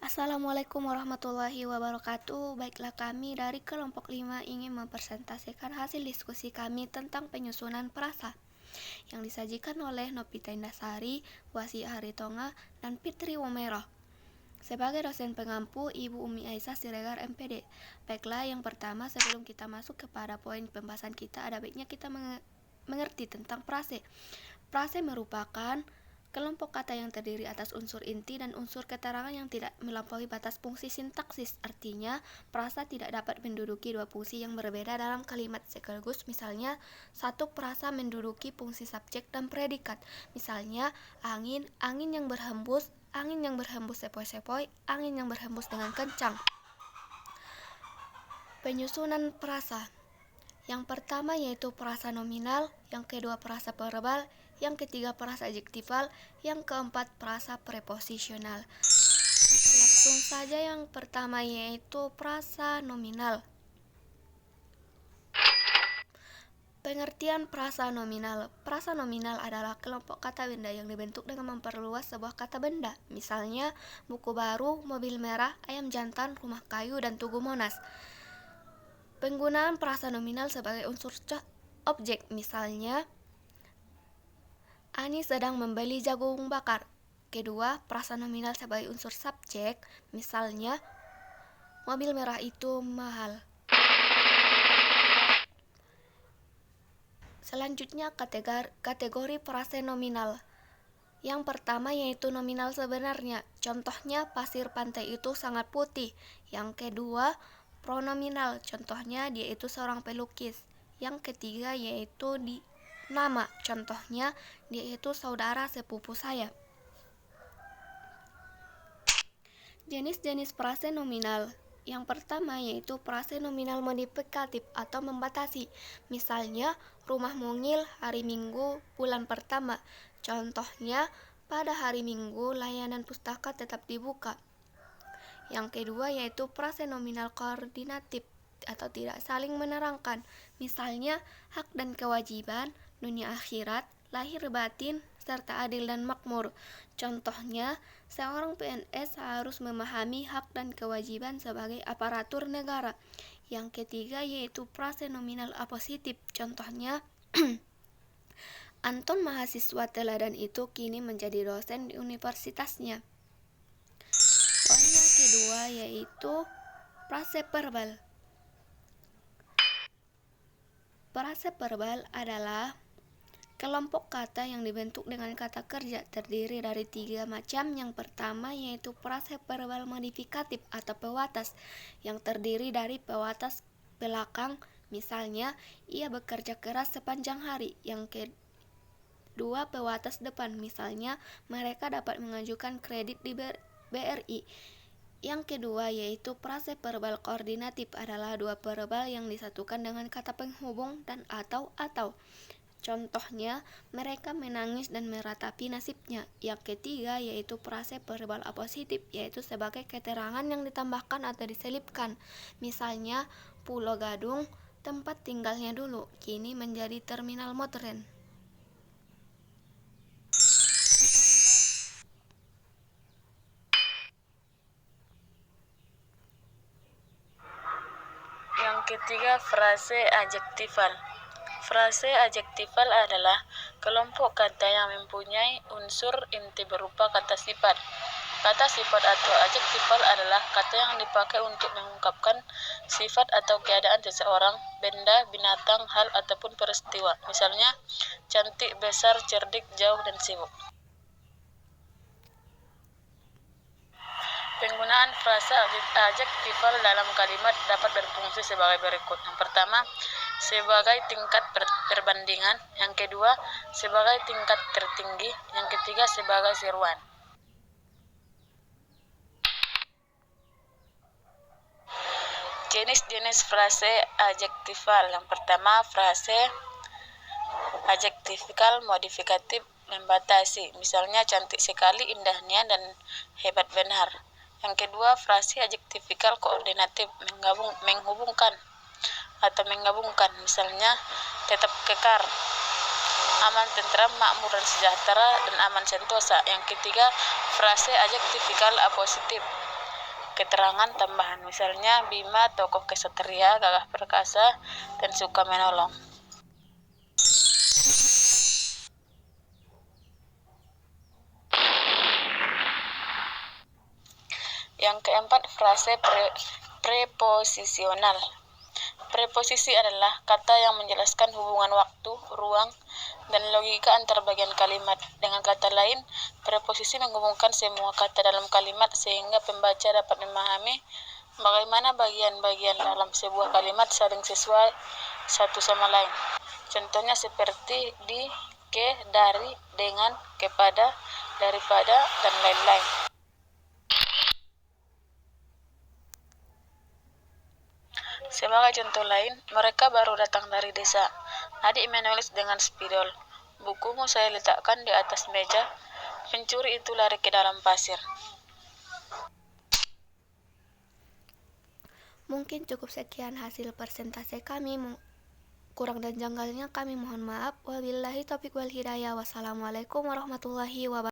Assalamualaikum warahmatullahi wabarakatuh. Baiklah, kami dari kelompok 5 ingin mempresentasikan hasil diskusi kami tentang penyusunan prasa yang disajikan oleh Novita Indasari, Wasi Haritonga, dan Fitri Womeroh. Sebagai dosen pengampu, Ibu Umi Aisyah Siregar MPD. Baiklah, yang pertama sebelum kita masuk kepada poin pembahasan kita, ada baiknya kita mengerti tentang prase. Prase merupakan kelompok kata yang terdiri atas unsur inti dan unsur keterangan yang tidak melampaui batas fungsi sintaksis. Artinya, prasa tidak dapat menduduki dua fungsi yang berbeda dalam kalimat sekaligus. Misalnya, satu prasa menduduki fungsi subjek dan predikat. Misalnya, angin yang berhembus sepoi-sepoi, angin yang berhembus dengan kencang. Penyusunan prasa. Yang pertama yaitu prasa nominal, yang kedua prasa verbal, yang ketiga prasa adjektifal, yang keempat prasa preposisional. Langsung saja yang pertama yaitu prasa nominal. Pengertian prasa nominal. Prasa nominal adalah kelompok kata benda yang dibentuk dengan memperluas sebuah kata benda. Misalnya, buku baru, mobil merah, ayam jantan, rumah kayu, dan tugu Monas. Penggunaan prasa nominal sebagai unsur objek. Misalnya, Ani sedang membeli jagung bakar. Kedua, prasa nominal sebagai unsur subjek. Misalnya, mobil merah itu mahal. Selanjutnya, kategori prase nominal. Yang pertama yaitu nominal sebenarnya. Contohnya, pasir pantai itu sangat putih. Yang kedua, pronominal. Contohnya, dia itu seorang pelukis. Yang ketiga yaitu nama. Contohnya, dia itu saudara sepupu saya. Jenis-jenis prase nominal. Yang pertama yaitu prase nominal modifikatif atau membatasi. Misalnya, rumah mungil, hari Minggu, bulan pertama. Contohnya, pada hari Minggu layanan pustaka tetap dibuka. Yang kedua yaitu prase nominal koordinatif atau tidak saling menerangkan. Misalnya, hak dan kewajiban, dunia akhirat, lahir batin, serta adil dan makmur. Contohnya, seorang PNS harus memahami hak dan kewajiban sebagai aparatur negara. Yang ketiga yaitu prase nominal apositif. Contohnya, Anton mahasiswa teladan itu kini menjadi dosen di universitasnya. Poin yang kedua yaitu prase verbal. Prase verbal adalah kelompok kata yang dibentuk dengan kata kerja, terdiri dari 3 macam. Yang pertama yaitu prase verbal modifikatif atau pewatas, yang terdiri dari pewatas belakang. Misalnya, ia bekerja keras sepanjang hari. Yang kedua pewatas depan. Misalnya, mereka dapat mengajukan kredit di BRI. Yang kedua yaitu prase verbal koordinatif adalah dua verbal yang disatukan dengan kata penghubung dan atau. Contohnya, mereka menangis dan meratapi nasibnya. Yang ketiga yaitu prase verbal apositif, yaitu sebagai keterangan yang ditambahkan atau diselipkan. Misalnya, Pulau Gadung, tempat tinggalnya dulu, kini menjadi terminal modern. Yang ketiga, frase adjektifal. Frase adjektifal adalah kelompok kata yang mempunyai unsur inti berupa kata sifat. Kata sifat atau adjektifal adalah kata yang dipakai untuk mengungkapkan sifat atau keadaan seseorang, benda, binatang, hal, ataupun peristiwa. Misalnya, cantik, besar, cerdik, jauh, dan sibuk. Penggunaan frasa adjektifal dalam kalimat dapat berfungsi sebagai berikut. Yang pertama, sebagai tingkat perbandingan. Yang kedua, sebagai tingkat tertinggi. Yang ketiga, sebagai seruan. Jenis-jenis frase adjektifal. Yang pertama, frase adjektifal modifikatif membatasi. Misalnya, cantik sekali, indahnya, dan hebat benar. Yang kedua, frase adjektifal koordinatif menghubungkan atau menggabungkan. Misalnya, tetap kekar, aman, tentram, makmur, dan sejahtera, dan aman sentosa. Yang ketiga, frase adjektifal apositif keterangan tambahan. Misalnya, Bima tokoh kesatria, gagah perkasa, dan suka menolong. Yang keempat, frase preposisional. Preposisi adalah kata yang menjelaskan hubungan waktu, ruang, dan logika antar bagian kalimat. Dengan kata lain, preposisi menghubungkan semua kata dalam kalimat sehingga pembaca dapat memahami bagaimana bagian-bagian dalam sebuah kalimat saling sesuai satu sama lain. Contohnya seperti di, ke, dari, dengan, kepada, daripada, dan lain-lain. Sebagai contoh lain, mereka baru datang dari desa. Adik menulis dengan spidol. Bukumu saya letakkan di atas meja. Pencuri itu lari ke dalam pasir. Mungkin cukup sekian hasil persentase kami. Kurang dan janggalnya kami mohon maaf. Wabillahi taufiq wal hidayah. Wassalamualaikum warahmatullahi wabarakatuh.